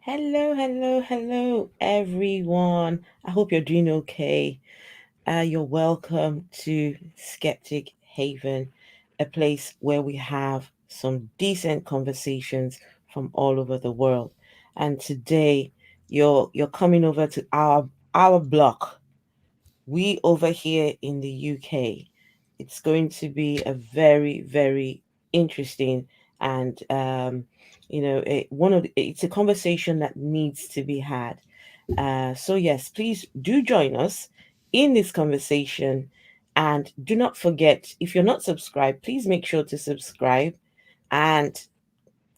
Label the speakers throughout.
Speaker 1: Hello, hello, hello, everyone. I hope you're doing okay. You're welcome to Skeptic Haven, a place where we have some decent conversations from all over the world. And today, you're coming over to our block. We over here in the UK, it's going to be a very, very interesting and it's a conversation that needs to be had. So yes, please do join us in this conversation, and do not forget, if you're not subscribed, please make sure to subscribe and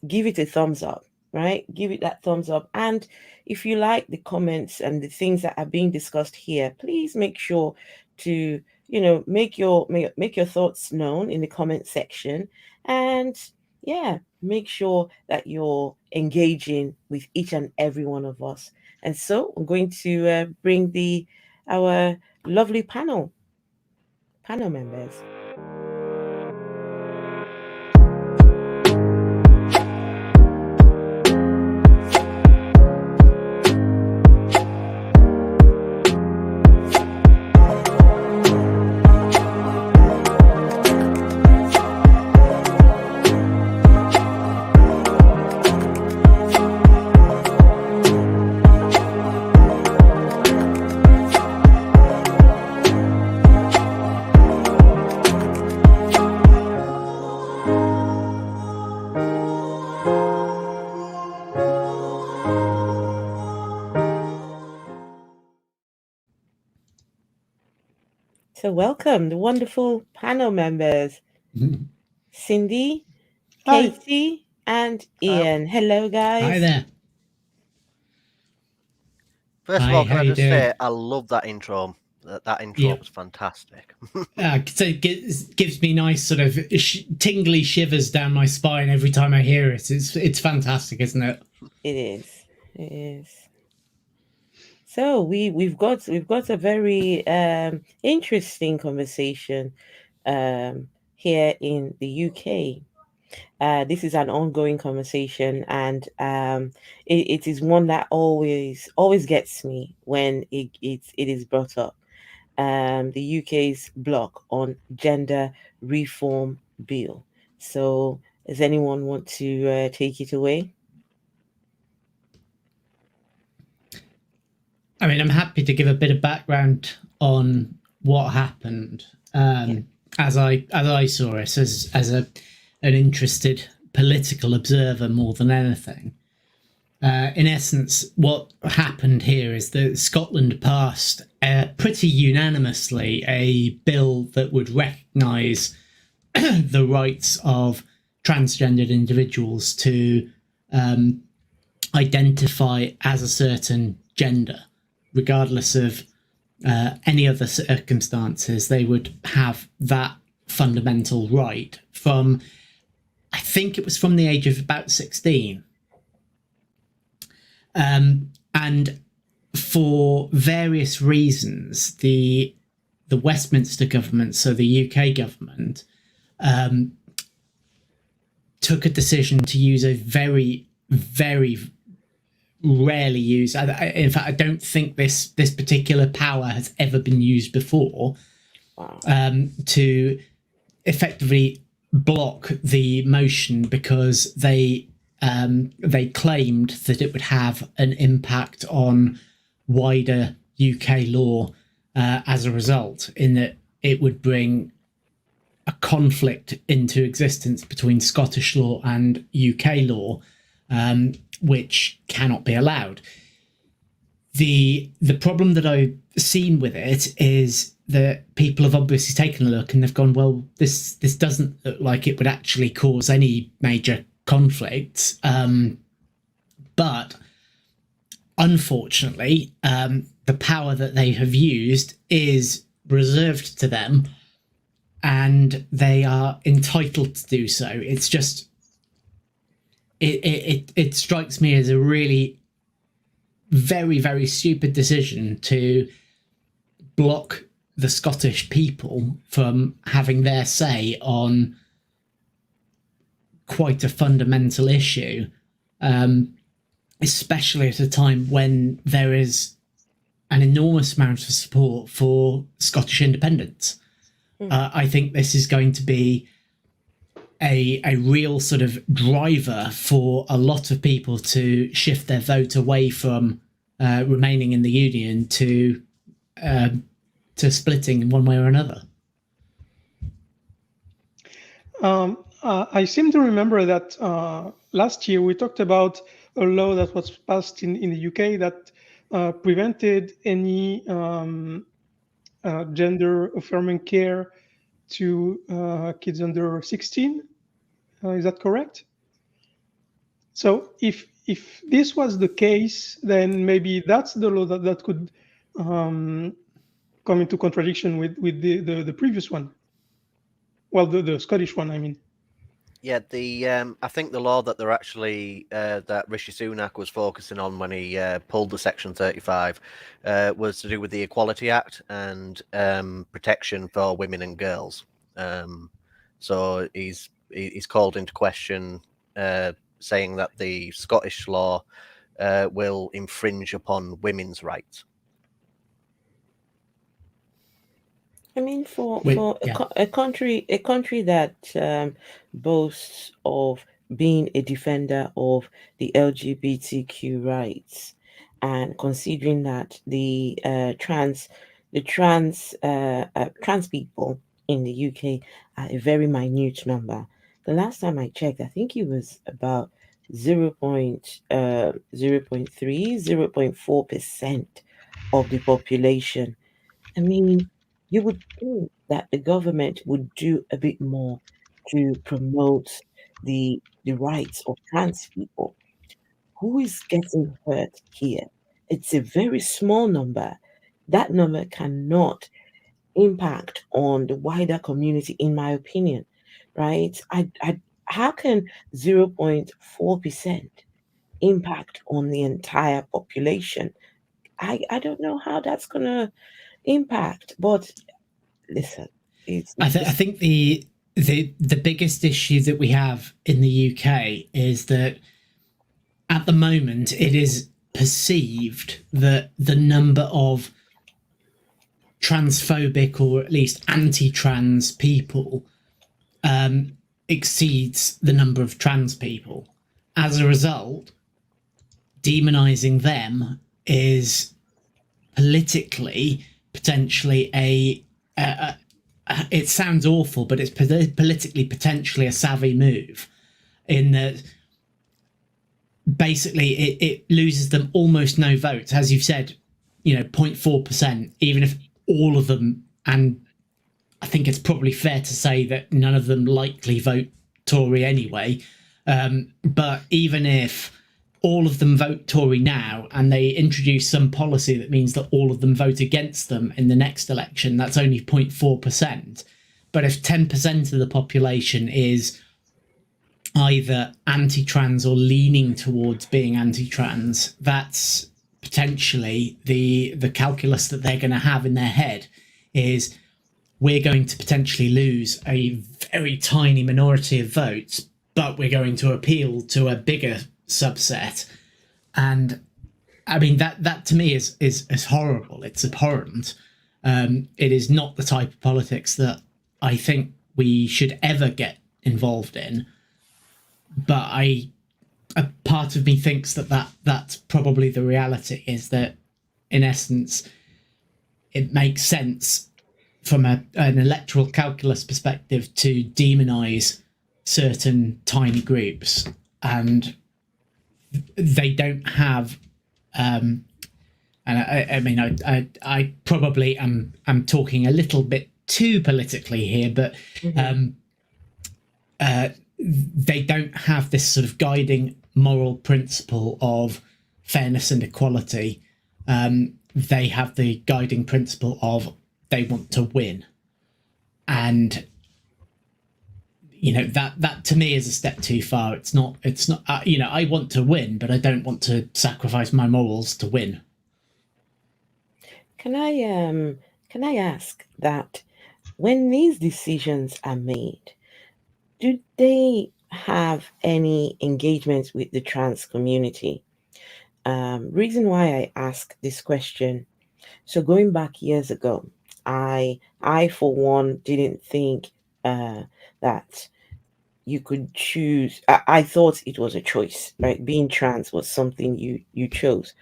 Speaker 1: give it a thumbs up, right? Give it that thumbs up. And if you like the comments and the things that are being discussed here, please make sure to, make your thoughts known in the comment section. And yeah, make sure that you're engaging with each and every one of us. And so I'm going to bring the our lovely panel members. So welcome the wonderful panel members, Cindy,
Speaker 2: Hi.
Speaker 1: Katie, and Ian. Hello, guys.
Speaker 2: Hi there.
Speaker 3: First of
Speaker 2: Hi,
Speaker 3: all, can
Speaker 2: how
Speaker 3: I
Speaker 2: you
Speaker 3: just
Speaker 2: doing?
Speaker 3: say I love that intro. That intro
Speaker 2: Yeah.
Speaker 3: was fantastic.
Speaker 2: So it gives me nice sort of tingly shivers down my spine every time I hear it. It's fantastic, isn't it?
Speaker 1: It is. It is. So we've got a very interesting conversation here in the UK. This is an ongoing conversation, and it is one that always gets me when it is brought up. The UK's block on gender reform bill. So, does anyone want to take it away?
Speaker 2: I mean, I'm happy to give a bit of background on what happened as I saw it as an interested political observer more than anything. In essence, what happened here is that Scotland passed pretty unanimously a bill that would recognise the rights of transgendered individuals to identify as a certain gender, regardless of any other circumstances. They would have that fundamental right from, I think it was from the age of about 16. And for various reasons, the Westminster government, so the UK government, took a decision to use a very, very rarely used. In fact, I don't think this particular power has ever been used before.
Speaker 1: Wow.
Speaker 2: To effectively block the motion because they claimed that it would have an impact on wider UK law as a result, in that it would bring a conflict into existence between Scottish law and UK law, which cannot be allowed. The problem that I've seen with it is that people have obviously taken a look and they've gone, well, this doesn't look like it would actually cause any major conflicts. But unfortunately, the power that they have used is reserved to them, and they are entitled to do so. It's just, it strikes me as a really very, very stupid decision to block the Scottish people from having their say on quite a fundamental issue. especially at a time when there is an enormous amount of support for Scottish independence. I think this is going to be a real sort of driver for a lot of people to shift their vote away from remaining in the Union to splitting in one way or another.
Speaker 4: I seem to remember that last year we talked about a law that was passed in the UK that prevented any gender-affirming care to kids under 16. Is that correct? So if this was the case, then maybe that's the law that could come into contradiction with the previous one. Well, the Scottish one, I mean.
Speaker 3: Yeah, I think the law that they're actually that Rishi Sunak was focusing on when he pulled the Section 35 was to do with the Equality Act and protection for women and girls. So he's called into question, saying that the Scottish law will infringe upon women's rights.
Speaker 1: I mean, for
Speaker 2: Yeah.
Speaker 1: a country that boasts of being a defender of the LGBTQ rights, and considering that the trans people in the UK are a very minute number. The last time I checked, I think it was about 0.4% of the population. I mean, you would think that the government would do a bit more to promote the rights of trans people. Who is getting hurt here? It's a very small number. That number cannot impact on the wider community, in my opinion, right? How can 0.4% impact on the entire population? I don't know how that's gonna impact, but listen,
Speaker 2: I think the biggest issue that we have in the UK is that at the moment it is perceived that the number of transphobic or at least anti-trans people exceeds the number of trans people. As a result, demonizing them is politically potentially it sounds awful, but it's politically potentially a savvy move, in that basically it loses them almost no votes. As you've said, 0.4%, even if all of them, and I think it's probably fair to say that none of them likely vote Tory anyway, but even if all of them vote Tory now and they introduce some policy that means that all of them vote against them in the next election, that's only 0.4%. But if 10% of the population is either anti-trans or leaning towards being anti-trans, that's potentially the calculus that they're going to have in their head is, we're going to potentially lose a very tiny minority of votes, but we're going to appeal to a bigger subset. And I mean, that to me is horrible. It's abhorrent. It is not the type of politics that I think we should ever get involved in. But a part of me thinks that's probably the reality, is that in essence it makes sense from an electoral calculus perspective to demonize certain tiny groups, and they don't have and I probably am talking a little bit too politically here, but they don't have this sort of guiding moral principle of fairness and equality. They have the guiding principle of they want to win, and that to me is a step too far. It's not. I want to win, but I don't want to sacrifice my morals to win.
Speaker 1: Can I ask that when these decisions are made, do they have any engagement with the trans community? Reason why I ask this question. So going back years ago, I for one didn't think that you could choose. I thought it was a choice, right? Being trans was something you chose.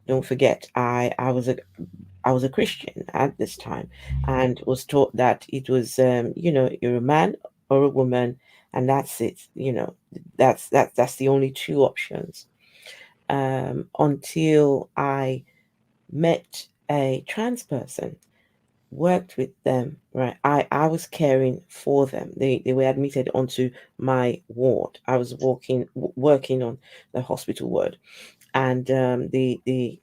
Speaker 1: Don't forget, I was a Christian at this time, and was taught that it was, you're a man or a woman, and that's it. That's the only two options. Until I met a trans person, worked with them, right? I was caring for them. They were admitted onto my ward. I was working on the hospital ward, and they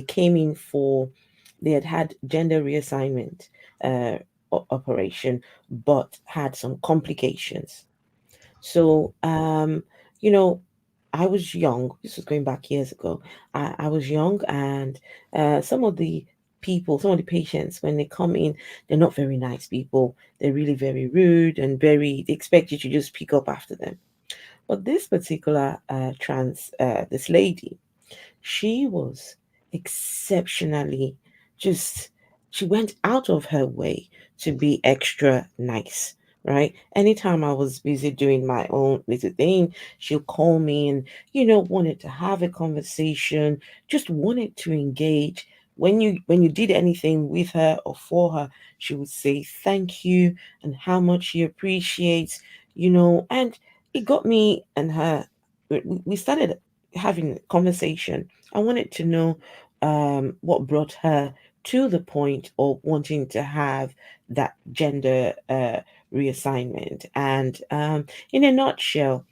Speaker 1: came in for, they had gender reassignment operation, but had some complications. So you know I was young. This was going back years ago. I was young, and some of the people, some of the patients, when they come in, they're not very nice people. They're really very rude and very, they expect you to just pick up after them. But this particular this lady, she was exceptionally, just, she went out of her way to be extra nice, right? Anytime I was busy doing my own little thing, she'll call me and, wanted to have a conversation, just wanted to engage. When you did anything with her or for her, she would say thank you and how much she appreciates, and it got me and her, we started having a conversation. I wanted to know what brought her to the point of wanting to have that gender reassignment. And in a nutshell,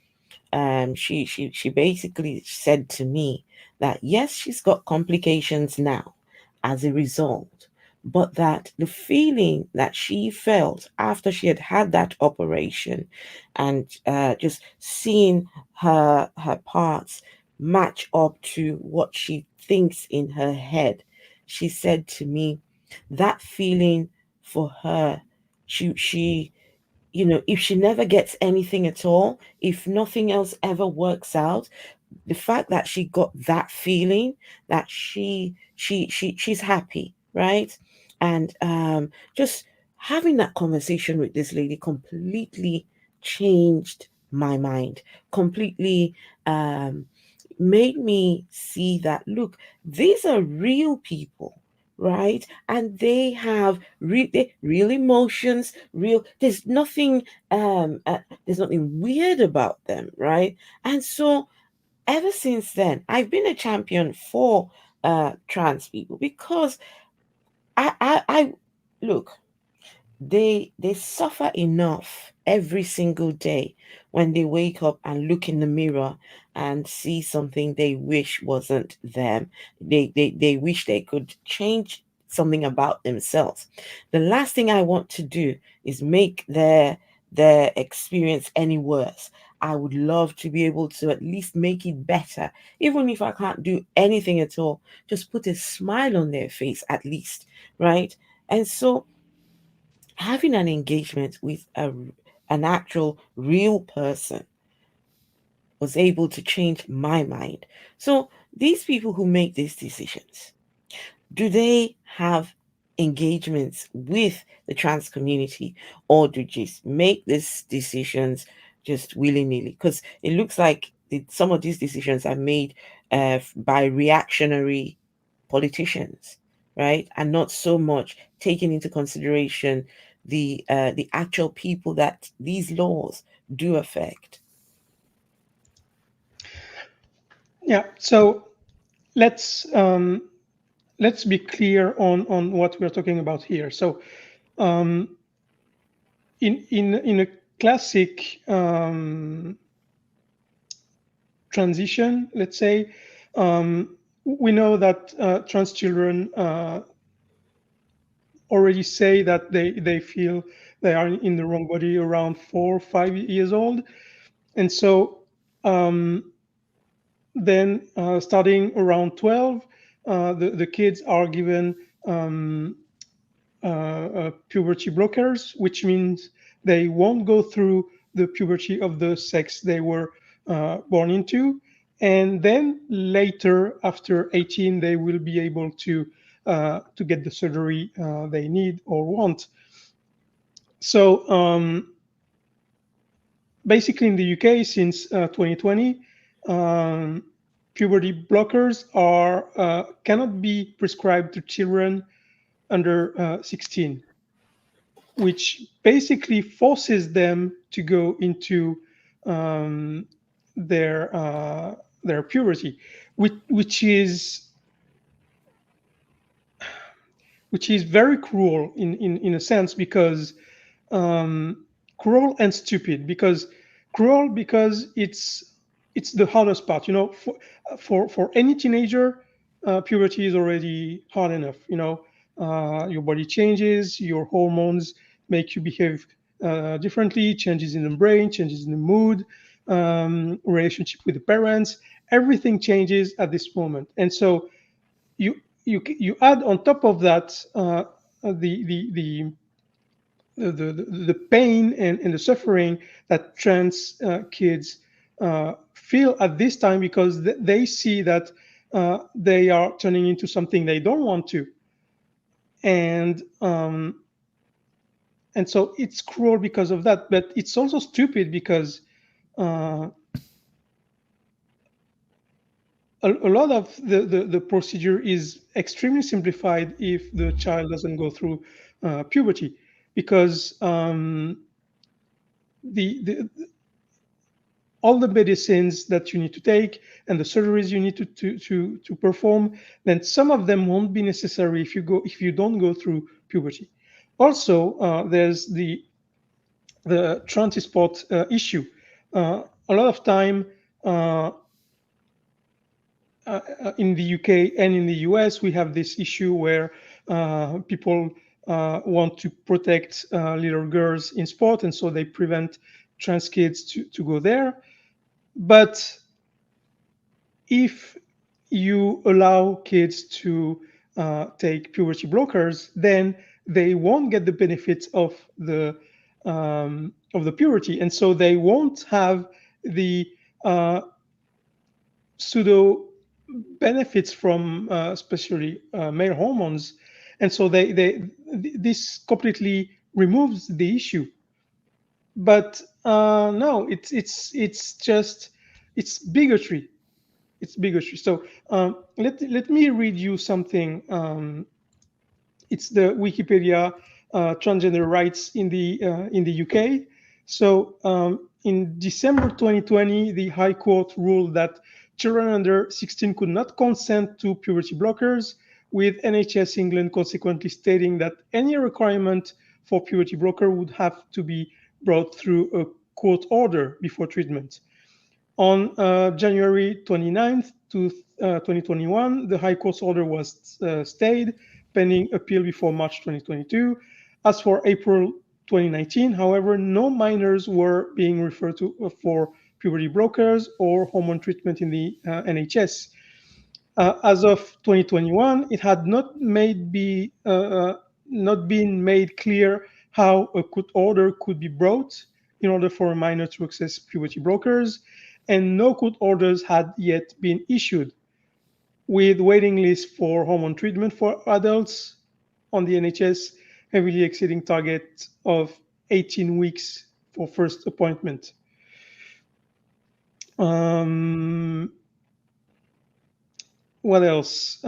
Speaker 1: she basically said to me that yes, she's got complications now as a result, but that the feeling that she felt after she had had that operation, and just seeing her parts match up to what she thinks in her head, she said to me that feeling for her, she if she never gets anything at all, if nothing else ever works out, the fact that she got that feeling, that she's happy, right? And just having that conversation with this lady completely changed my mind, completely made me see that, look, these are real people, right? And they have real emotions, there's nothing weird about them, right? And so ever since then, I've been a champion for trans people, because I look, they suffer enough every single day when they wake up and look in the mirror and see something they wish wasn't them. They wish they could change something about themselves. The last thing I want to do is make their experience any worse. I would love to be able to at least make it better, even if I can't do anything at all. Just put a smile on their face at least, right? And so having an engagement with an actual real person was able to change my mind. So these people who make these decisions, do they have engagements with the trans community, or do just make these decisions just willy-nilly? Because it looks like some of these decisions are made by reactionary politicians, right? And not so much taking into consideration the actual people that these laws do affect.
Speaker 4: Yeah. So let's be clear on what we're talking about here. So in a classic transition, let's say, we know that trans children already say that they feel they are in the wrong body around 4 or 5 years old. And so then starting around 12, the kids are given puberty blockers, which means they won't go through the puberty of the sex they were born into. and then later, after 18, they will be able to get the surgery they need or want. So basically, in the UK, since 2020, puberty blockers cannot be prescribed to children under 16, which basically forces them to go into their puberty, which is very cruel in a sense, because cruel and stupid. Because cruel because it's the hardest part. For any teenager, puberty is already hard enough. Your body changes, your hormones make you behave differently, changes in the brain, changes in the mood, relationship with the parents, everything changes at this moment. And so you add on top of that the pain and the suffering that trans kids feel at this time, because they see that they are turning into something they don't want to, and so it's cruel because of that. But it's also stupid because a lot of the procedure is extremely simplified if the child doesn't go through puberty, because the all the medicines that you need to take and the surgeries you need to perform, then some of them won't be necessary if you don't go through puberty. Also, there's the transport issue. A lot of time in the UK and in the US, we have this issue where people want to protect little girls in sport, and so they prevent trans kids to go there. But if you allow kids to take puberty blockers, then they won't get the benefits of the puberty, and so they won't have the pseudo benefits from especially male hormones, and so this completely removes the issue. But no, it's just bigotry. It's bigotry. So let me read you something. It's the Wikipedia transgender rights in the UK. So in December 2020, the High Court ruled that children under 16 could not consent to puberty blockers, with NHS England consequently stating that any requirement for puberty blocker would have to be brought through a court order before treatment. On January 29th, 2021, the High Court's order was stayed, pending appeal before March 2022. As for April 2019, however, no minors were being referred to for puberty blockers or hormone treatment in the NHS. As of 2021, it had not been made clear how a court order could be brought in order for a minor to access puberty blockers, and no court orders had yet been issued, with waiting lists for hormone treatment for adults on the NHS heavily exceeding target of 18 weeks for first appointment. What else?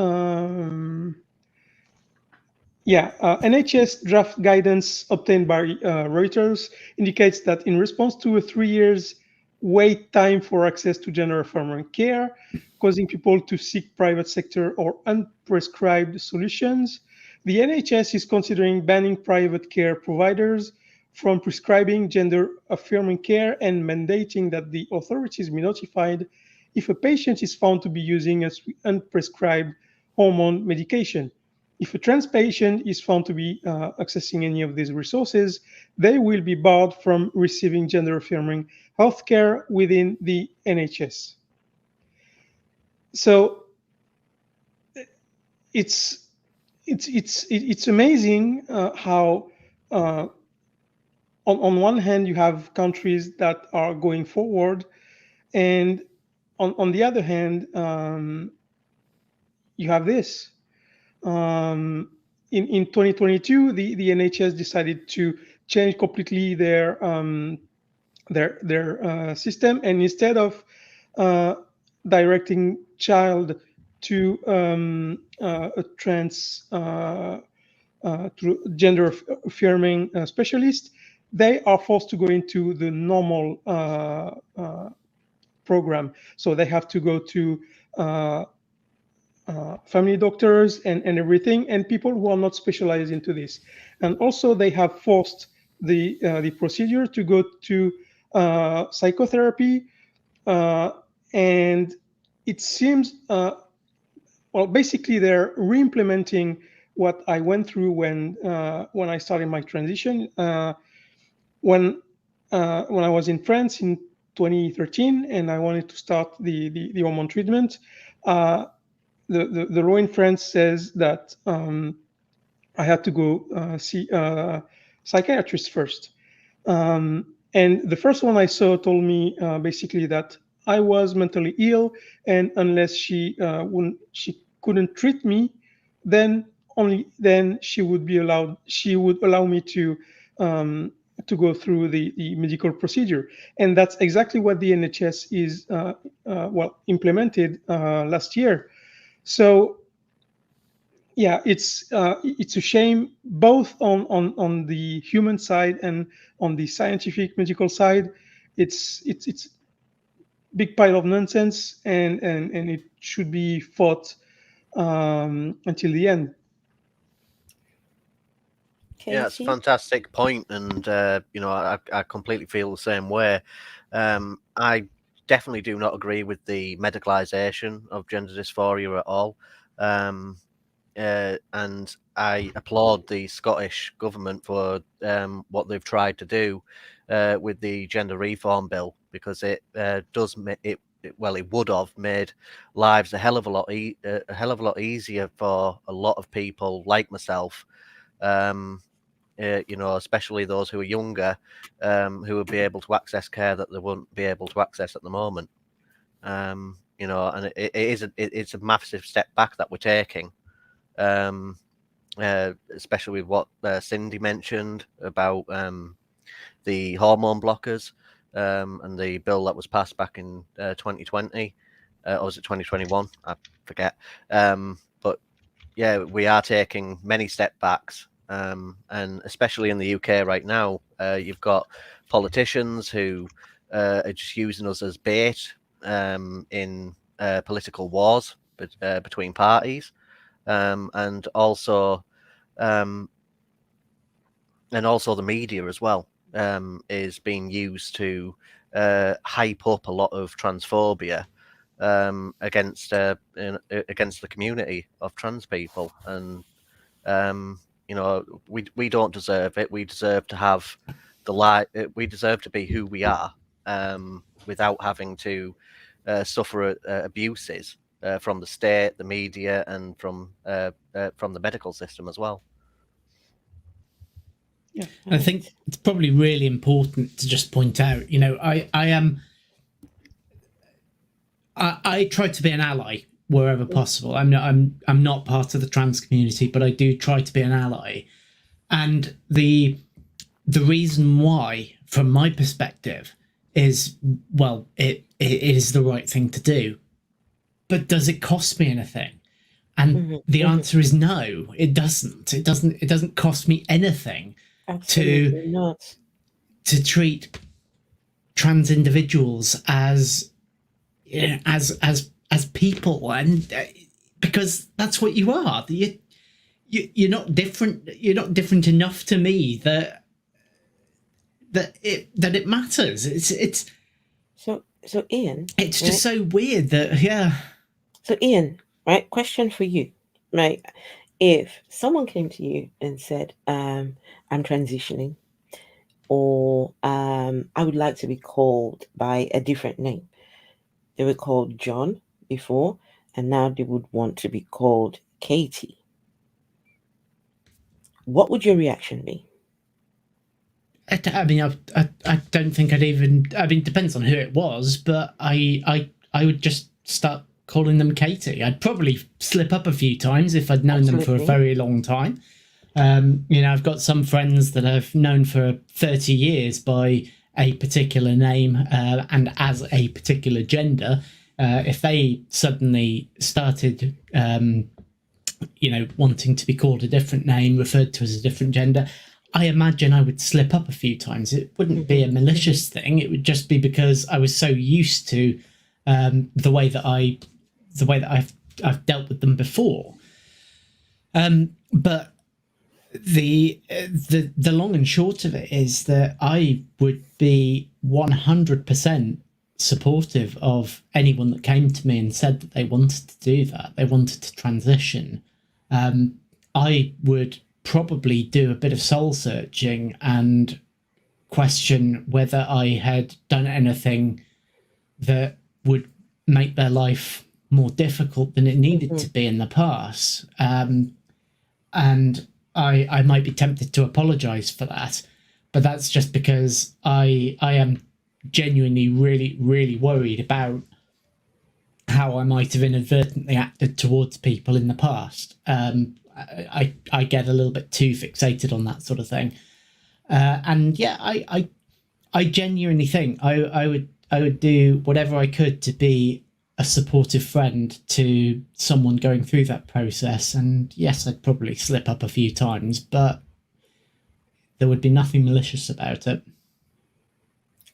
Speaker 4: NHS draft guidance obtained by Reuters indicates that in response to a 3 years wait time for access to gender-affirming care, causing people to seek private sector or unprescribed solutions, the NHS is considering banning private care providers from prescribing gender-affirming care and mandating that the authorities be notified if a patient is found to be using an unprescribed hormone medication. If a trans patient is found to be accessing any of these resources, they will be barred from receiving gender-affirming healthcare within the NHS. So it's amazing how on one hand you have countries that are going forward, and on the other hand, you have this. In 2022, the NHS decided to change completely their system, and instead of directing child to a trans to gender affirming specialist, they are forced to go into the normal program. So they have to go to family doctors and everything, and people who are not specialized into this. And also they have forced the procedure to go to psychotherapy, and it seems well, basically they're re-implementing what I went through when I started my transition. When I was in France in 2013 and I wanted to start the hormone treatment, the law in France says that I had to go see a psychiatrist first. And the first one I saw told me basically that I was mentally ill, and unless she couldn't treat me, then only then she would allow me to go through the medical procedure. And that's exactly what the NHS is implemented last year. So yeah, it's a shame both on the human side and on the scientific medical side. It's big pile of nonsense, and it should be fought until the end.
Speaker 3: Yeah, it's a fantastic point, and I completely feel the same way. I definitely do not agree with the medicalisation of gender dysphoria at all. And I applaud the Scottish government for what they've tried to do with the gender reform bill, because it does it would have made lives a hell of a lot easier for a lot of people like myself. Especially those who are younger, who would be able to access care that they wouldn't be able to access at the moment. And it's a massive step back that we're taking. Especially with what Cindy mentioned about the hormone blockers and the bill that was passed back in 2020, or was it 2021? I forget. But yeah, we are taking many step backs, and especially in the UK right now, you've got politicians who are just using us as bait in political wars between parties. And also the media as well is being used to hype up a lot of transphobia against the community of trans people, and we don't deserve it. We deserve to have we deserve to be who we are without having to suffer abuses from the state, the media, and from the medical system as well.
Speaker 2: Yeah, I think it's probably really important to just point out. I try to be an ally wherever possible. I'm not part of the trans community, but I do try to be an ally. And the reason why, from my perspective, is, well, it is the right thing to do. But does it cost me anything? And the answer is no, it doesn't. It doesn't cost me anything to treat trans individuals as people, and because that's what you are. You're not different. You're not different enough to me that it matters. It's
Speaker 1: so Ian.
Speaker 2: It's just so weird that
Speaker 1: So Ian, right? Question for you, right? If someone came to you and said, "I'm transitioning," or "I would like to be called by a different name," they were called John before, and now they would want to be called Katie. What would your reaction be?
Speaker 2: I mean, I don't think I'd even. I mean, it depends on who it was, but I would just start calling them Katie. I'd probably slip up a few times if I'd known them for a very long time. I've got some friends that I've known for 30 years by a particular name and as a particular gender. If they suddenly started, wanting to be called a different name, referred to as a different gender, I imagine I would slip up a few times. It wouldn't be a malicious thing. It would just be because I was so used to the way that I've dealt with them before. But the long and short of it is that I would be 100% supportive of anyone that came to me and said that they wanted to do that, they wanted to transition. I would probably do a bit of soul searching and question whether I had done anything that would make their life more difficult than it needed to be in the past. And I might be tempted to apologize for that, but that's just because I am genuinely really, really worried about how I might have inadvertently acted towards people in the past. I get a little bit too fixated on that sort of thing. And yeah, I genuinely think I would do whatever I could to be a supportive friend to someone going through that process. And yes, I'd probably slip up a few times, but there would be nothing malicious about it.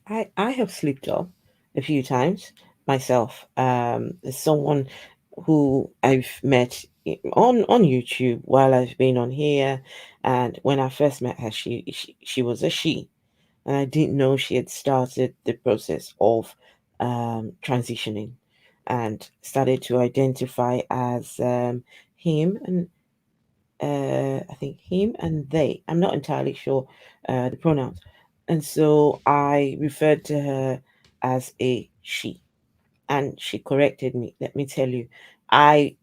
Speaker 1: I have slipped up a few times myself. There's someone who I've met on YouTube while I've been on here, and when I first met her, she was a she, and I didn't know she had started the process of transitioning and started to identify as him and I think him and they. I'm not entirely sure the pronouns, and so I referred to her as a she, and she corrected me. Let me tell you, I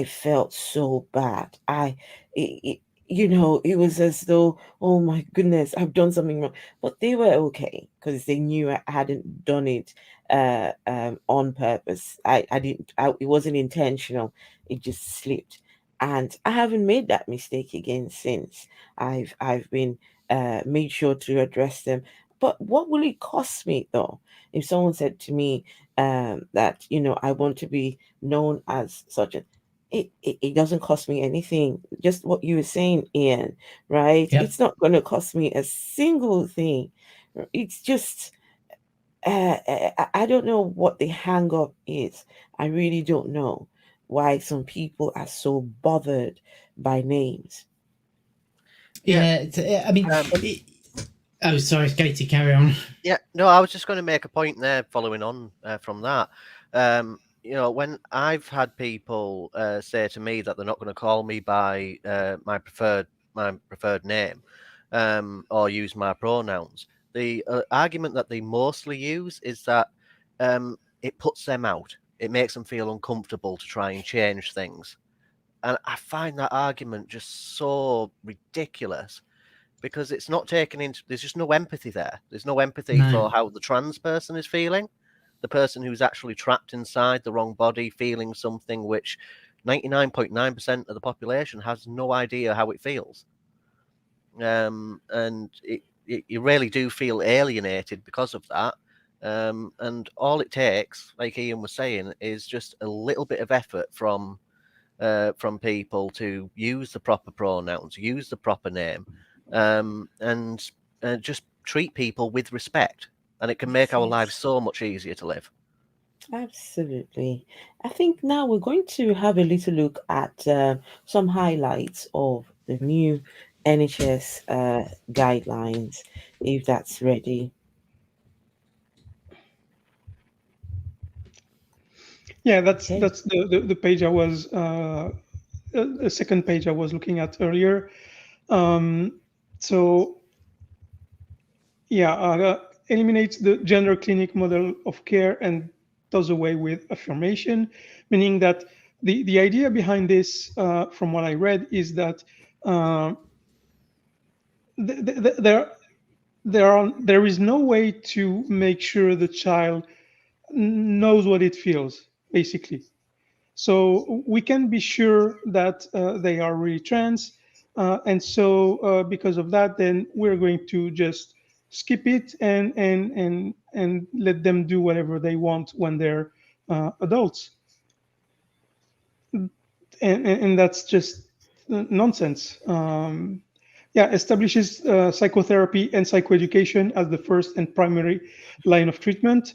Speaker 1: felt so bad. It was as though, oh my goodness, I've done something wrong. But they were okay because they knew I hadn't done it on purpose. I didn't. It wasn't intentional. It just slipped, and I haven't made that mistake again since. I've been made sure to address them. But what will it cost me though? If someone said to me that I want to be known as such a it doesn't cost me anything. Just what you were saying, Ian, right?
Speaker 2: Yep.
Speaker 1: It's not going to cost me a single thing. It's just, I don't know what the hang up is. I really don't know why some people are so bothered by names.
Speaker 2: Yeah, I mean, oh, sorry, Katie, carry on.
Speaker 3: Yeah, no, I was just going to make a point there following on from that. When I've had people say to me that they're not going to call me by my preferred name or use my pronouns, the argument that they mostly use is that it puts them out. It makes them feel uncomfortable to try and change things. And I find that argument just so ridiculous because it's not taken into, there's just no empathy there. There's no empathy for how the trans person is feeling. The person who's actually trapped inside the wrong body, feeling something which 99.9% of the population has no idea how it feels. And you really do feel alienated because of that. And all it takes, like Ian was saying, is just a little bit of effort from people to use the proper pronouns, use the proper name, and just treat people with respect. And it can make our lives so much easier to live.
Speaker 1: Absolutely. I think now we're going to have a little look at some highlights of the new NHS guidelines, if that's ready.
Speaker 4: Yeah, that's the page I was the second page I was looking at earlier. So yeah, eliminates the gender clinic model of care and does away with affirmation, meaning that the idea behind this, from what I read, is that there is no way to make sure the child knows what it feels, basically. So we can be sure that they are really trans, and so because of that, then we're going to just skip it and let them do whatever they want when they're adults, and that's just nonsense. Yeah, establishes psychotherapy and psychoeducation as the first and primary line of treatment.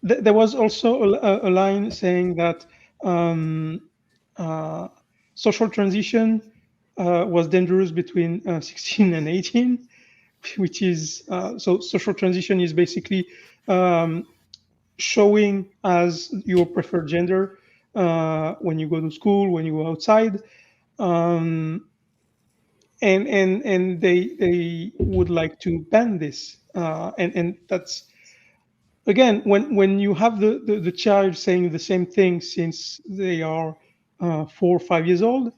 Speaker 4: There was also a line saying that social transition was dangerous between 16 and 18, which is so social transition is basically showing as your preferred gender when you go to school, when you go outside, and they would like to ban this, and that's again when you have the child saying the same thing since they are 4 or 5 years old.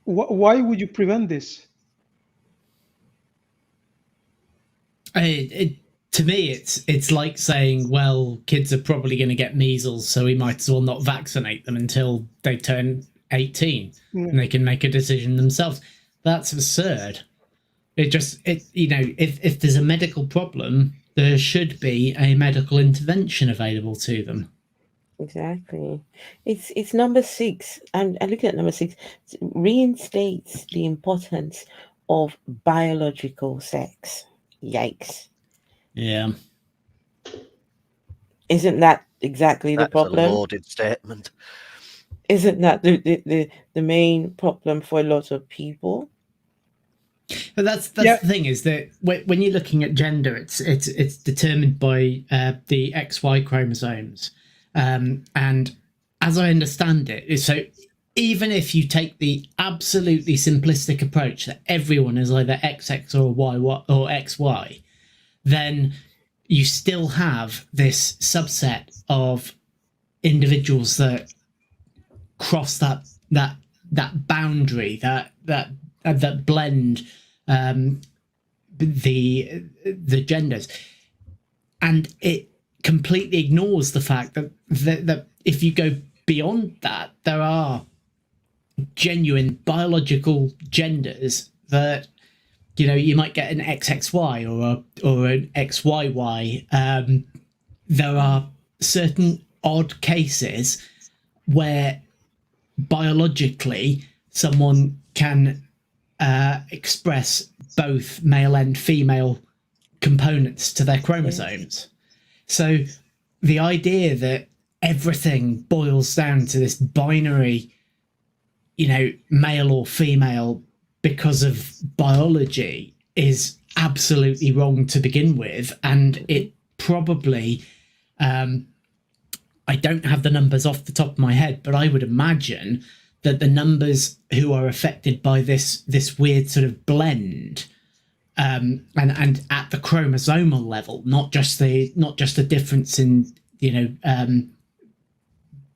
Speaker 4: Why would you prevent this?
Speaker 2: To me, it's like saying, well, kids are probably going to get measles, so we might as well not vaccinate them until they turn 18 and they can make a decision themselves. That's absurd. If there's a medical problem, there should be a medical intervention available to them.
Speaker 1: Exactly. It's number 6. And looking at number 6, reinstates the importance of biological sex. Yikes.
Speaker 2: Yeah.
Speaker 1: Isn't that exactly the
Speaker 3: That's
Speaker 1: problem?
Speaker 3: a loaded statement.
Speaker 1: Isn't that the main problem for a lot of people?
Speaker 2: But that's the thing, is that when you're looking at gender, it's determined by the XY chromosomes, and as I understand it, so even if you take the absolutely simplistic approach that everyone is either XX or Y or XY, then you still have this subset of individuals that cross that boundary, that blend the genders, and it completely ignores the fact that if you go beyond that, there are genuine biological genders that you might get an XXY or an XYY. There are certain odd cases where biologically someone can express both male and female components to their chromosomes. So the idea that everything boils down to this binary, male or female because of biology is absolutely wrong to begin with. And it probably, I don't have the numbers off the top of my head, but I would imagine that the numbers who are affected by this weird sort of blend, and at the chromosomal level, not just the difference in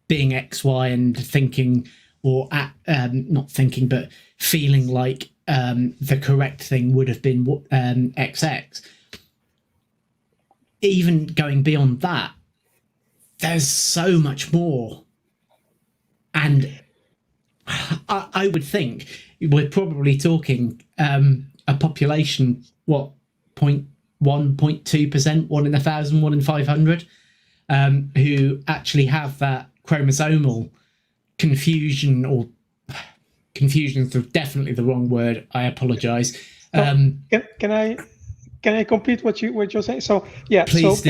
Speaker 2: being XY and thinking or not thinking but feeling like the correct thing would have been XX. Even going beyond that, there's so much more, and I would think we're probably talking a population, 0.1, 0.2%, 1 in 1,000, 1 in 500, who actually have that chromosomal confusion, or confusion is definitely the wrong word. I apologize.
Speaker 4: Can I complete what you're saying? So yeah,
Speaker 2: please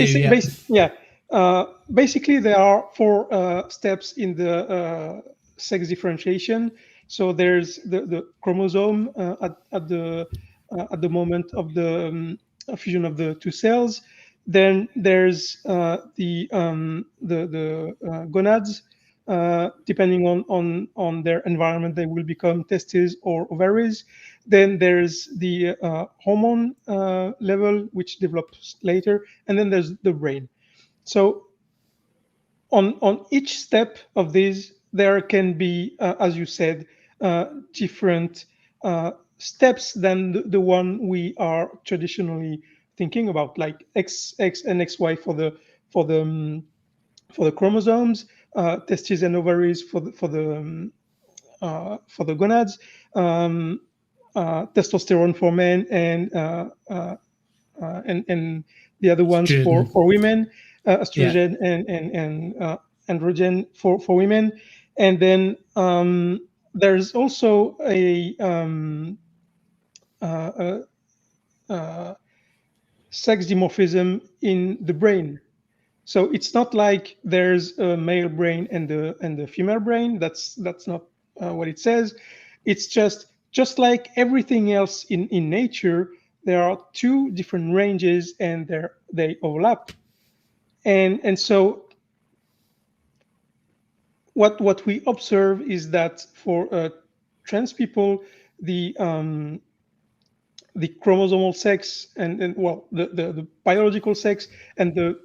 Speaker 4: basically there are 4 steps in the sex differentiation. So there's the chromosome at the moment of the fusion of the 2 cells. Then there's the gonads. Depending on their environment, they will become testes or ovaries. Then there's the hormone level, which develops later, and then there's the brain. So on each step of these, there can be, as you said, different steps than the one we are traditionally thinking about, like X and XY for the chromosomes, testes and ovaries for the gonads, testosterone for men, and the other ones for women, estrogen and androgen for women, and then there's also a sex dimorphism in the brain. So it's not like there's a male brain and the female brain. That's not what it says. It's just like everything else in nature. There are two different ranges, and they overlap. And so what we observe is that for trans people, the chromosomal sex and well, the biological sex and the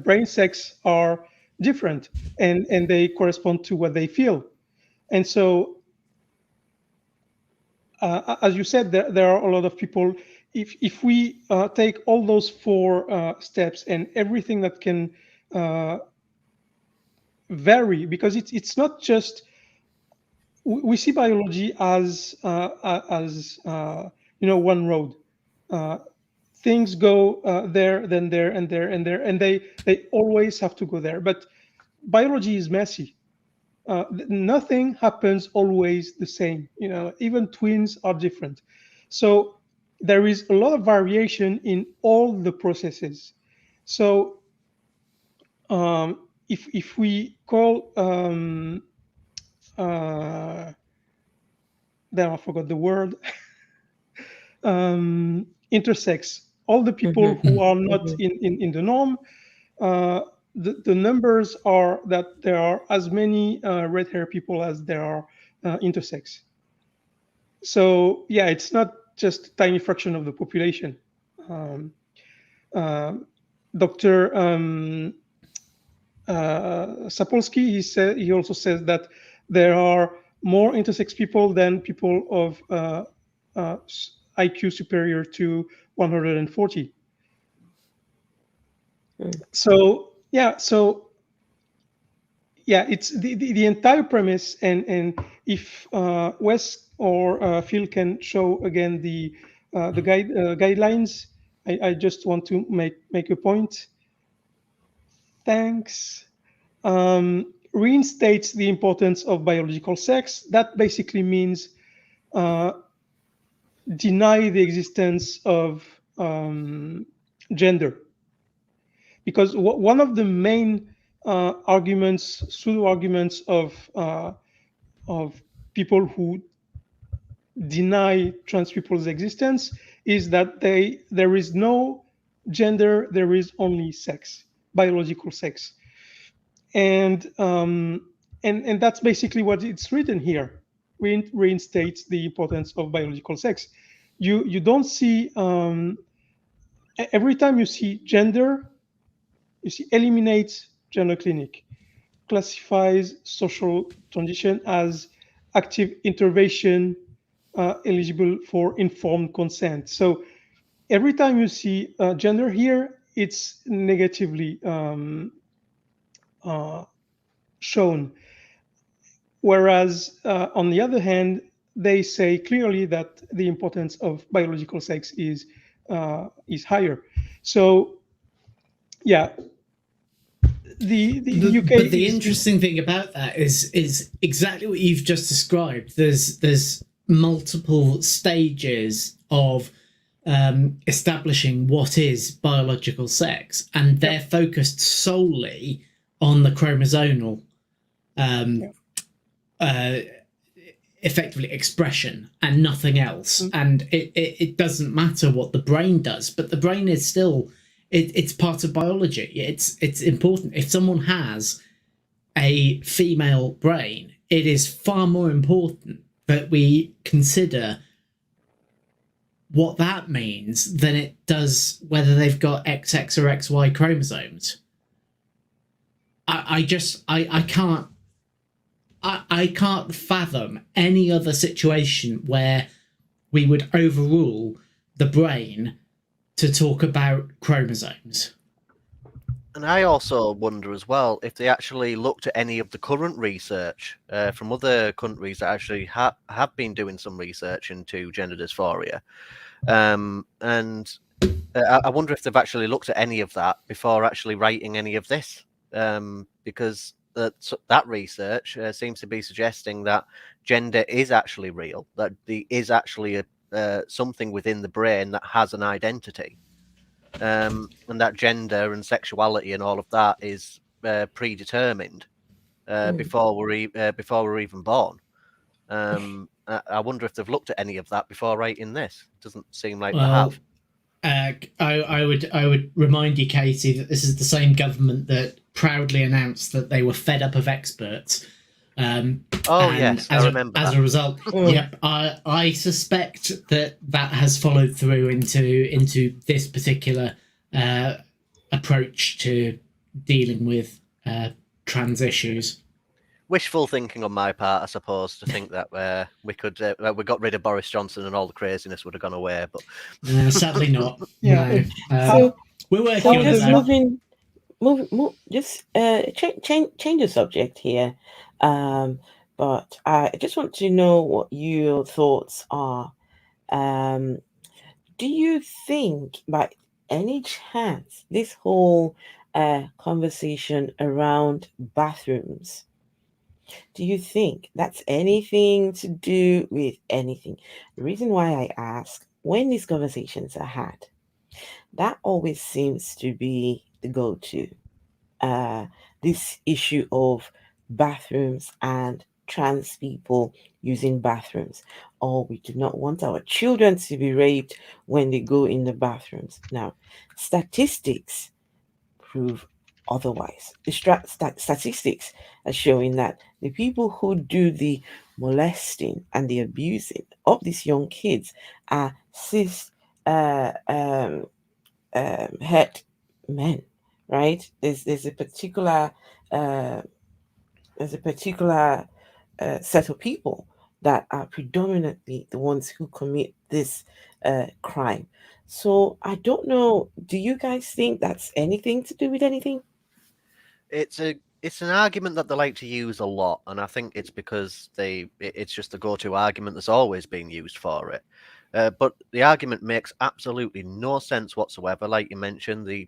Speaker 4: brain sex are different, and they correspond to what they feel. And so as you said, there are a lot of people. If we take all those four steps and everything that can vary, because it's not just, we see biology as one road. Things go there, then there, and there, and there, and they always have to go there. But biology is messy. Nothing happens always the same. Even twins are different. So there is a lot of variation in all the processes. So if we call then I forgot the word. Intersex, all the people who are not in the norm, the numbers are that there are as many red hair people as there are intersex. So yeah, it's not just a tiny fraction of the population. Dr. Sapolsky, he also says that there are more intersex people than people of IQ superior to 140. So it's the entire premise, and if Wes or Phil can show again the guidelines, I just want to make a point. Thanks. Reinstates the importance of biological sex. That basically means deny the existence of gender, because one of the main pseudo arguments of people who deny trans people's existence is that there is no gender, there is only sex, biological sex, and that's basically what it's written here. Reinstates the importance of biological sex. You don't see every time you see gender, you see eliminates gender clinic, classifies social transition as active intervention, eligible for informed consent. So every time you see gender here, it's negatively shown. Whereas on the other hand, they say clearly that the importance of biological sex is higher. So yeah, the UK.
Speaker 2: But the interesting thing about that is exactly what you've just described. There's multiple stages of establishing what is biological sex, and they're focused solely on the chromosomal effectively expression and nothing else. And it doesn't matter what the brain does, but the brain is still it's part of biology. It's important. If someone has a female brain, it is far more important that we consider what that means than it does whether they've got XX or XY chromosomes. I can't fathom any other situation where we would overrule the brain to talk about chromosomes.
Speaker 3: And I also wonder as well if they actually looked at any of the current research from other countries that actually have been doing some research into gender dysphoria. And I wonder if they've actually looked at any of that before actually writing any of this, because that research seems to be suggesting that gender is actually real, that there is actually something within the brain that has an identity. And that gender and sexuality and all of that is predetermined before we're even born. I wonder if they've looked at any of that before writing this. It doesn't seem like they have.
Speaker 2: I would remind you, Katie, that this is the same government that proudly announced that they were fed up of experts.
Speaker 3: Yes, I remember.
Speaker 2: As a result, yep, I suspect that has followed through into this particular approach to dealing with trans issues.
Speaker 3: Wishful thinking on my part, I suppose, to think that we could we got rid of Boris Johnson and all the craziness would have gone away, but
Speaker 2: sadly not.
Speaker 4: Yeah.
Speaker 2: No.
Speaker 1: So
Speaker 2: We're working on
Speaker 1: just
Speaker 2: that.
Speaker 1: just change the subject here. But I just want to know what your thoughts are. Do you think, by any chance, this whole conversation around bathrooms, do you think that's anything to do with anything? The reason why I ask, when these conversations are had, that always seems to be the go-to. This issue of bathrooms and trans people using bathrooms. Or we do not want our children to be raped when they go in the bathrooms. Now, statistics prove otherwise. The statistics are showing that the people who do the molesting and the abusing of these young kids are cis het men, right? There's a particular set of people that are predominantly the ones who commit this crime. So I don't know. Do you guys think that's anything to do with anything?
Speaker 3: it's an argument that they like to use a lot, and I think it's because it's just the go-to argument that's always been used for it. But the argument makes absolutely no sense whatsoever. Like you mentioned, the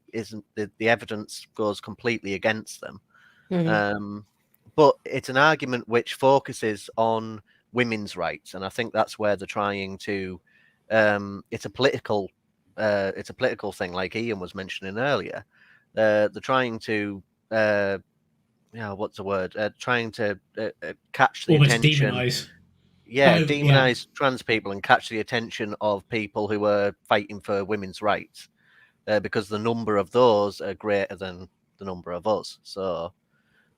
Speaker 3: evidence goes completely against them.
Speaker 1: Mm-hmm.
Speaker 3: But it's an argument which focuses on women's rights, and I think that's where they're trying to. It's a political thing, like Ian was mentioning earlier. They're trying to. What's the word? Trying to catch the
Speaker 2: Almost
Speaker 3: attention.
Speaker 2: demonize.
Speaker 3: Demonize trans people and catch the attention of people who are fighting for women's rights, because the number of those are greater than the number of us. So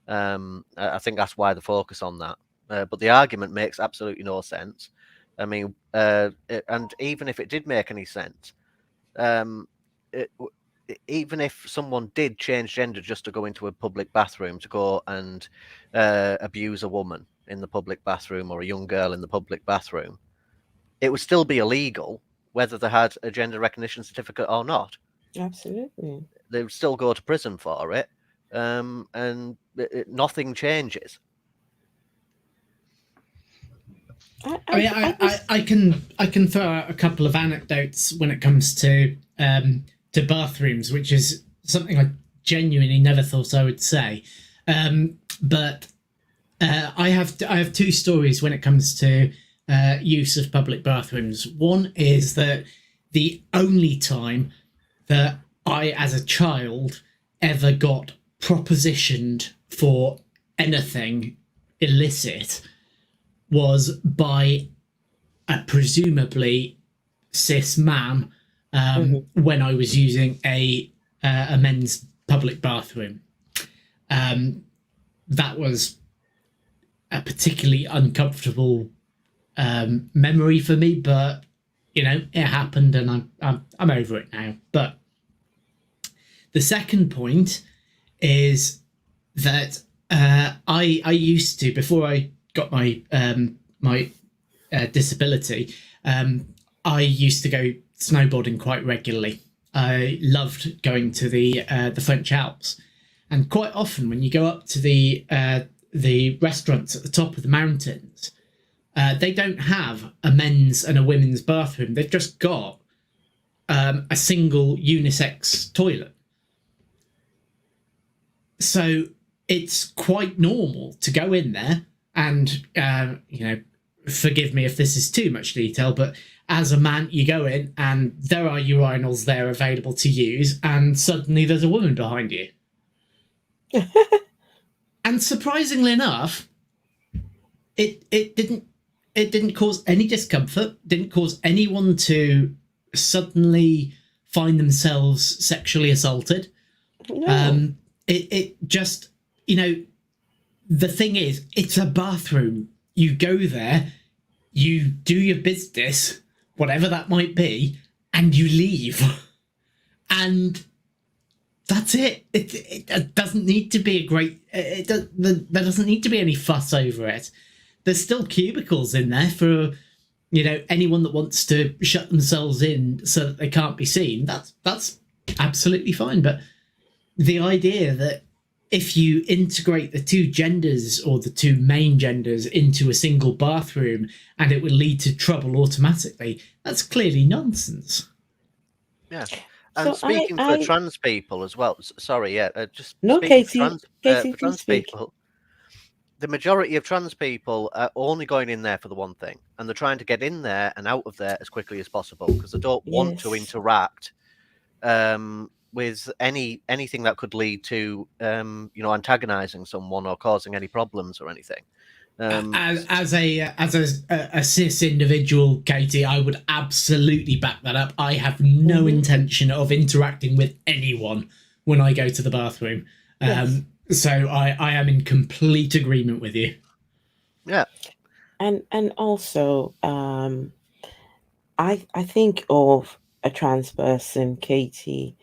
Speaker 3: I think that's why the focus on that. But the argument makes absolutely no sense. I mean, and even if it did make any sense, even if someone did change gender just to go into a public bathroom, to go and abuse a woman in the public bathroom or a young girl in the public bathroom, it would still be illegal whether they had a gender recognition certificate or not.
Speaker 1: Absolutely.
Speaker 3: They would still go to prison for it, and nothing changes.
Speaker 2: I can throw out a couple of anecdotes when it comes to bathrooms, which is something I genuinely never thought I would say. But I have two stories when it comes to use of public bathrooms. One is that the only time that I, as a child, ever got propositioned for anything illicit was by a presumably cis man when I was using a men's public bathroom. That was a particularly uncomfortable memory for me, but it happened, and I'm over it now. But the second point is that I used to, before I got my disability, I used to go snowboarding quite regularly. I loved going to the French Alps, and quite often when you go up to the restaurants at the top of the mountains, they don't have a men's and a women's bathroom. They've just got a single unisex toilet. So it's quite normal to go in there and, forgive me if this is too much detail, but as a man, you go in and there are urinals there available to use, and suddenly there's a woman behind you. And surprisingly enough, it didn't cause any discomfort, didn't cause anyone to suddenly find themselves sexually assaulted.
Speaker 1: No.
Speaker 2: It just, the thing is, it's a bathroom. You go there, you do your business, whatever that might be, and you leave. And that's it. It doesn't need to be a great... there doesn't need to be any fuss over it. There's still cubicles in there for, anyone that wants to shut themselves in so that they can't be seen. That's absolutely fine. But the idea that if you integrate the two genders or the two main genders into a single bathroom and it would lead to trouble automatically, that's clearly nonsense.
Speaker 3: Yeah. And
Speaker 1: So
Speaker 3: speaking for trans people as well, sorry, just
Speaker 1: No,
Speaker 3: speaking
Speaker 1: Katie,
Speaker 3: for trans
Speaker 1: speak.
Speaker 3: people, the majority of trans people are only going in there for the one thing, and they're trying to get in there and out of there as quickly as possible because they don't want to
Speaker 1: Yes.
Speaker 3: interact with anything that could lead to antagonizing someone or causing any problems or anything.
Speaker 2: As a cis individual, Katie, I would absolutely back that up. I have no intention of interacting with anyone when I go to the bathroom.
Speaker 1: Yes.
Speaker 2: So I am in complete agreement with you.
Speaker 3: Yeah.
Speaker 1: And also, I think of a trans person, Katie,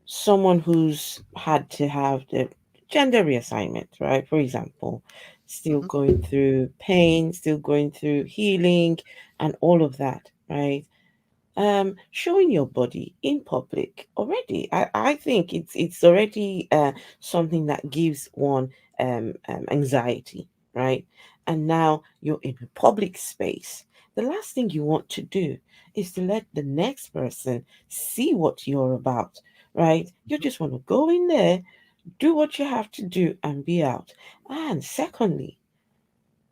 Speaker 1: someone who's had to have the gender reassignment, right? For example, still going through pain, still going through healing, and all of that, right? Showing your body in public already, I think it's already something that gives one anxiety, right? And now you're in a public space. The last thing you want to do is to let the next person see what you're about, right? You just want to go in there, do what you have to do, and be out. And secondly,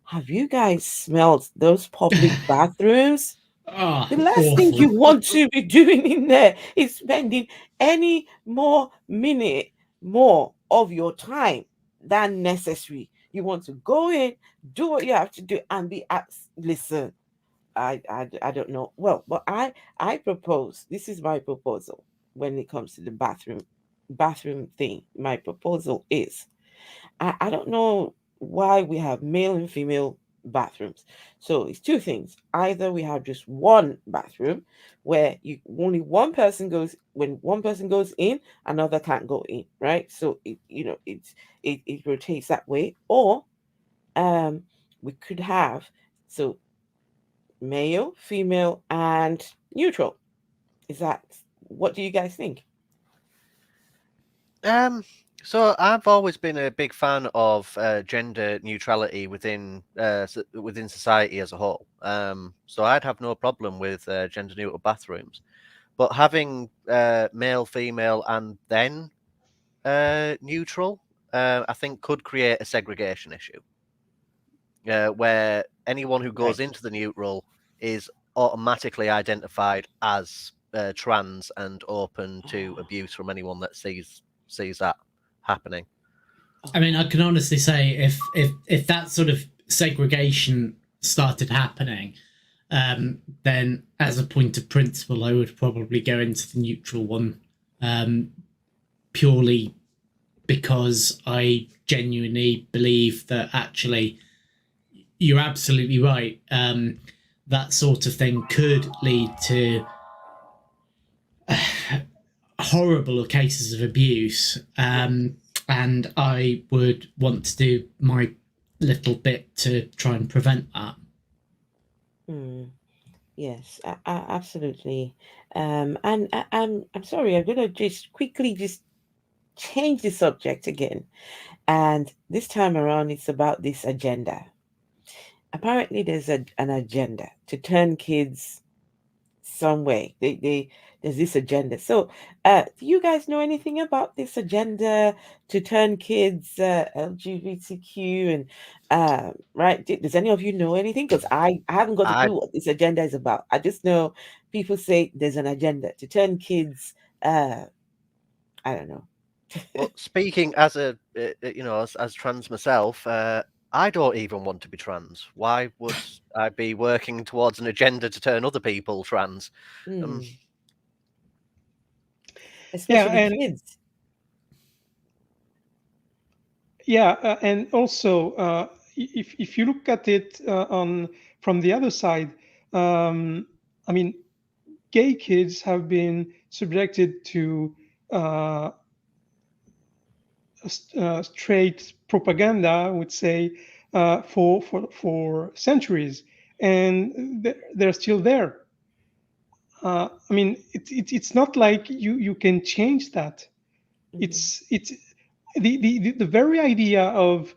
Speaker 1: have you guys smelled those public bathrooms? The last thing
Speaker 2: Awful.
Speaker 1: you want to be doing in there is spending any more minute more of your time than necessary. You want to go in, do what you have to do, and be at. Listen, I don't know. Well, but I propose. This is my proposal when it comes to the bathroom thing. My proposal is I don't know why we have male and female bathrooms. So it's two things. Either we have just one bathroom where you only one person goes when one person goes in, another can't go in, right? So it rotates that way. Or we could have so male, female, and neutral. Is that what do you guys think?
Speaker 3: So I've always been a big fan of gender neutrality within society as a whole. So I'd have no problem with gender neutral bathrooms, but having male, female, and then neutral, I think could create a segregation issue, where anyone who goes into the neutral is automatically identified as trans and open to abuse from anyone that sees that happening.
Speaker 2: I mean, I can honestly say if that sort of segregation started happening, then as a point of principle, I would probably go into the neutral one, purely because I genuinely believe that actually you're absolutely right. That sort of thing could lead to horrible cases of abuse, and I would want to do my little bit to try and prevent that.
Speaker 1: Yes, absolutely. And I'm sorry, I'm gonna just quickly just change the subject again. And this time around, it's about this agenda. Apparently, there's an agenda to turn kids some way. There's this agenda. So, do you guys know anything about this agenda to turn kids LGBTQ and right? Does any of you know anything? Because I haven't got a
Speaker 3: I
Speaker 1: clue what this agenda is about. I just know people say there's an agenda to turn kids. I don't know.
Speaker 3: Well, speaking as a as trans myself, I don't even want to be trans. Why would I be working towards an agenda to turn other people trans? Um,
Speaker 1: Hmm.
Speaker 4: Yeah,
Speaker 1: Especially
Speaker 4: and
Speaker 1: kids.
Speaker 4: yeah, and also if you look at it on from the other side, I mean, gay kids have been subjected to uh, straight propaganda, I would say, for centuries, and they're still there. I mean, it's not like you can change that.
Speaker 1: Hmm.
Speaker 4: It's the very idea of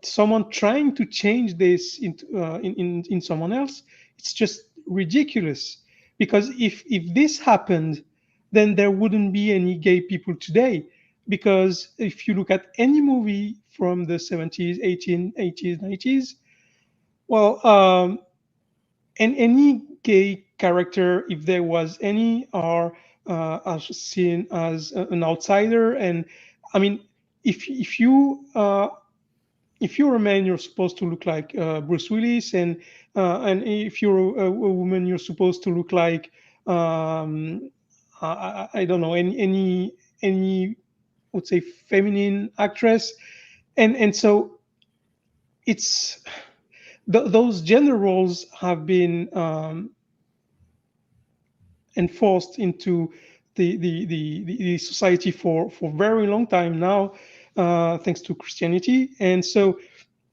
Speaker 4: someone trying to change this into in someone else. It's just ridiculous, because if this happened, then there wouldn't be any gay people today. Because if you look at any movie from the 70s, 1880s, 90s, well, and any gay character, if there was any, are as seen as an outsider. And I mean, if if you're a man, you're supposed to look like Bruce Willis, and if you're a woman, you're supposed to look like I don't know, any would say feminine actress. And so it's those gender roles have been enforced into the society for very long time now, thanks to Christianity. And so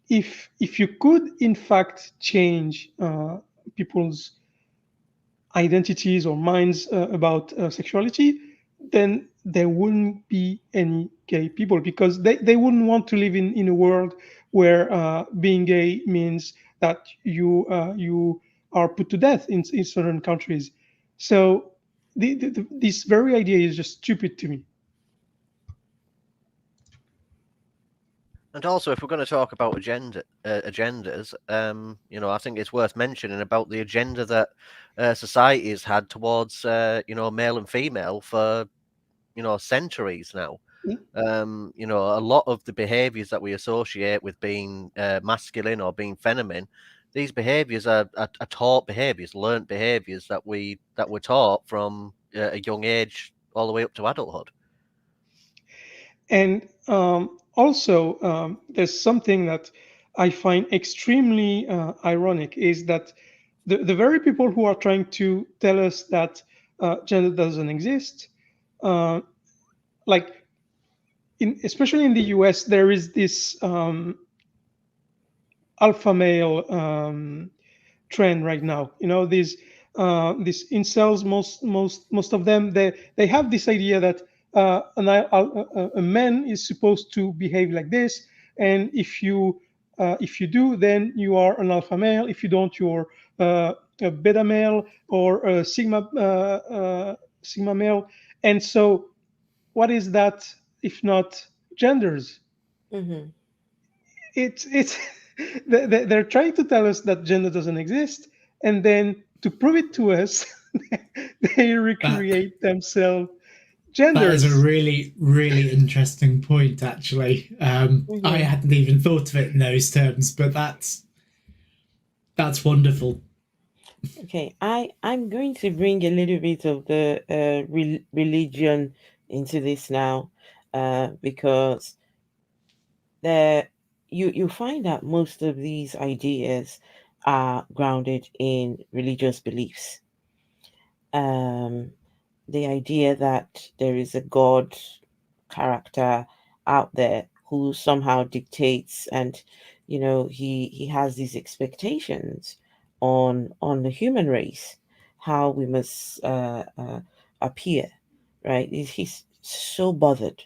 Speaker 4: if you could in fact change people's identities or minds about sexuality, then there wouldn't be any gay people, because they wouldn't want to live in a world where being gay means that you are put to death in certain countries. So this very idea is just stupid to me.
Speaker 3: and also, if we're going to talk about agendas, I think it's worth mentioning about the agenda that society has had towards, male and female for, centuries now. A lot of the behaviors that we associate with being masculine or being feminine, these behaviors are taught behaviors, learnt behaviors that were taught from a young age all the way up to adulthood.
Speaker 4: And also, there's something that I find extremely ironic, is that the very people who are trying to tell us that gender doesn't exist, uh, like especially in the US, there is this alpha male trend right now. You know, these incels, most of them, they have this idea that a man is supposed to behave like this, and if you do, then you are an alpha male. If you don't, you're a beta male or a sigma male. And so, what is that if not genders?
Speaker 1: Hmm.
Speaker 4: It's they're trying to tell us that gender doesn't exist, and then to prove it to us, they
Speaker 2: That
Speaker 4: recreate themselves
Speaker 2: that is a
Speaker 4: genders.
Speaker 2: really, really interesting point. Actually, I
Speaker 1: Hmm.
Speaker 2: hadn't even thought of it in those terms, but that's wonderful.
Speaker 1: Okay, I'm going to bring a little bit of the religion into this now, because there you find that most of these ideas are grounded in religious beliefs. Um, the idea that there is a God character out there who somehow dictates, and he has these expectations on the human race, how we must appear, right? He's so bothered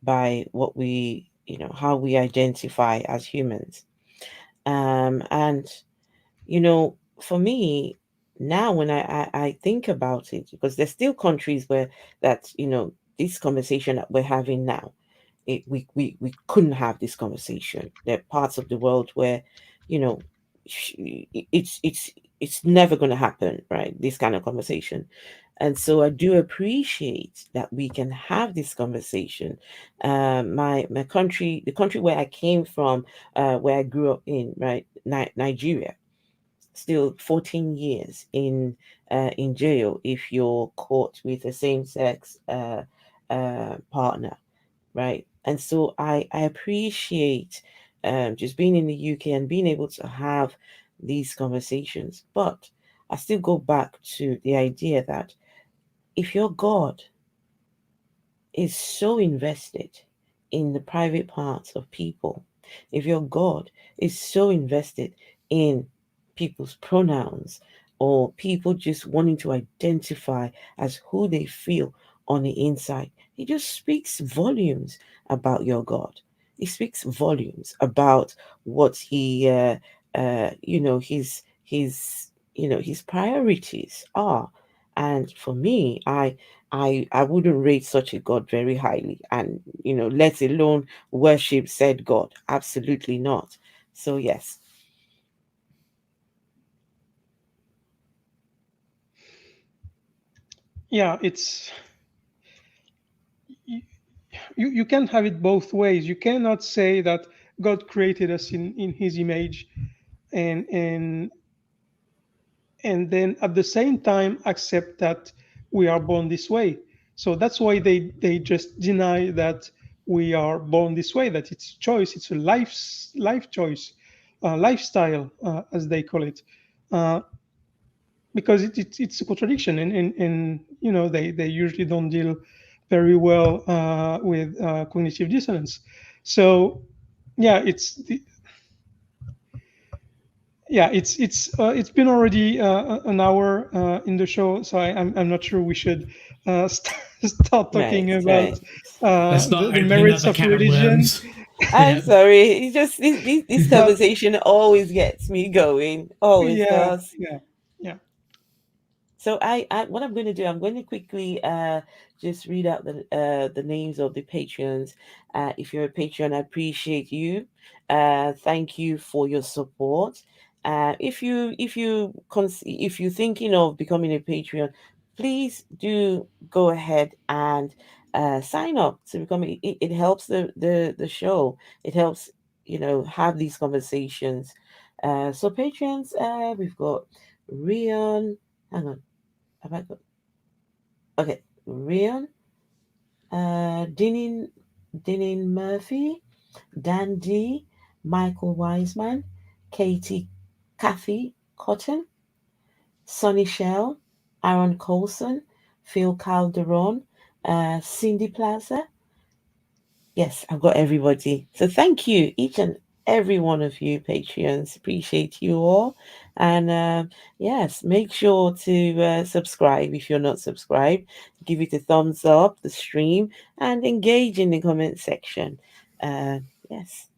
Speaker 1: by what we, how we identify as humans. And for me, now when I think about it, because there's still countries where that, this conversation that we're having now, we couldn't have this conversation. There are parts of the world where, you know, it's never going to happen, right? This kind of conversation. And so I do appreciate that we can have this conversation. My country, the country where I came from, where I grew up in, right, Nigeria, still 14 years in jail if you're caught with a same-sex partner, right? And so I appreciate just being in the UK and being able to have these conversations. But I still go back to the idea that if your God is so invested in the private parts of people, if your God is so invested in people's pronouns or people just wanting to identify as who they feel on the inside, it just speaks volumes about your God. It speaks volumes about what he, his priorities are. And for me, I wouldn't rate such a God very highly, and let alone worship said God. Absolutely not. So yes.
Speaker 4: Yeah, it's you can have it both ways. You cannot say that God created us in His image, and then at the same time accept that we are born this way. So that's why they just deny that we are born this way, that it's choice, it's a life choice, lifestyle, as they call it, because it's a contradiction, and they usually don't deal very well with cognitive dissonance. So yeah, it's been already an hour in the show, so I'm not sure we should start
Speaker 1: Right,
Speaker 4: talking about
Speaker 1: right.
Speaker 2: Let's not
Speaker 4: the
Speaker 2: open
Speaker 4: merits
Speaker 2: another
Speaker 4: of
Speaker 2: can of
Speaker 4: religion.
Speaker 2: worms.
Speaker 1: I'm
Speaker 2: Yeah.
Speaker 1: sorry. It's just this
Speaker 4: But
Speaker 1: conversation always gets me going. Always
Speaker 4: yeah,
Speaker 1: does.
Speaker 4: yeah, yeah.
Speaker 1: So I what I'm going to do, I'm going to quickly just read out the names of the patrons. If you're a patron, I appreciate you. Thank you for your support. If you're thinking of becoming a patron, please do go ahead and sign up to become. It helps the show. It helps have these conversations. So patrons, we've got Rion. Hang on. Have I got? Okay, Rion, Deneen Murphy, Dan D, Michael Wiseman, Katie, Kathy Cotton, Sonny Shell, Aaron Coalson, Phil Calderone, Cindy Plaza. Yes, I've got everybody. So thank you, each and every one of you, Patreons. Appreciate you all. And yes, make sure to subscribe if you're not subscribed. Give it a thumbs up, the stream, and engage in the comment section. Yes.